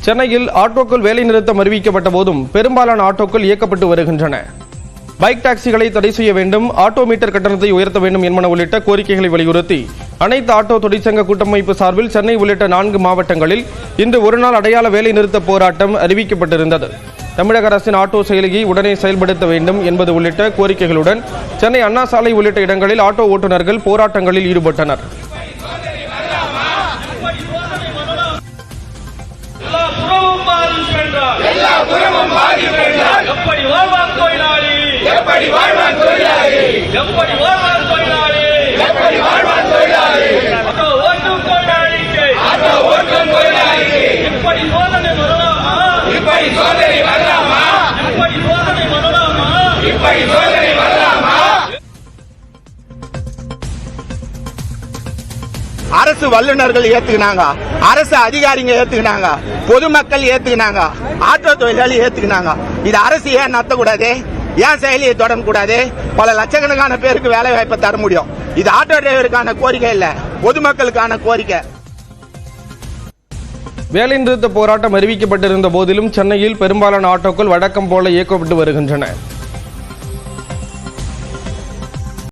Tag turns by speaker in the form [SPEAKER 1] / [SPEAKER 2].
[SPEAKER 1] சென்னையில் ஆட்டோக்கள் வேலைநிறுத்தம் அறிவிக்கப்பட்ட போதும் பெரும்பாலான ஆட்டோக்கள் இயக்கப்பட்டு வருகின்றன. பைக் டாக்ஸிகளை தடை செய்ய வேண்டும், ஆட்டோ மீட்டர் கட்டணத்தை உயர்த்த வேண்டும் என்பன உள்ளிட்ட கோரிக்கைகளை வலியுறுத்தி அனைத்து ஆட்டோ தொழிற்சங்க கூட்டமைப்பு சார்பில் சென்னை உள்ளிட்ட 4 மாவட்டங்களில் இன்று ஒருநாள் அடையாள வேலைநிறுத்த போராட்டம் அறிவிக்கப்பட்டிருந்தது. தமிழக அரசின் ஆட்டோ செயலியை உடனே செயல்படுத்த வேண்டும் என்பது உள்ளிட்ட கோரிக்கைகளுடன் சென்னை அண்ணா சாலை உள்ளிட்ட இடங்களில் ஆட்டோ ஓட்டுநர்கள் போராட்டங்களில் ஈடுபட்டனர்.
[SPEAKER 2] அரசு வல்லுநர்கள் ஏத்துக்கினாங்க, அரசு அதிகாரிங்க ஏத்துக்கினாங்க, பொதுமக்கள் ஏத்துக்கினாங்க, ஆட்டோ தொழிலாளி ஏத்துக்கினாங்க. இது அரசு ஏன் நடத்தக்கூடாது? ஏன் செயலியை தொடரக்கூடாது? பல லட்சக்கணக்கான பேருக்கு வேலை வாய்ப்பை தர முடியும். இது ஆட்டோ டிரைவருக்கான கோரிக்கை இல்ல, பொதுமக்களுக்கான கோரிக்கை.
[SPEAKER 1] வேலைநிறுத்த போராட்டம் அறிவிக்கப்பட்டிருந்த போதிலும் சென்னையில் பெரும்பாலான ஆட்டோக்கள் வழக்கம் போல இயக்கப்பட்டு வருகின்றன.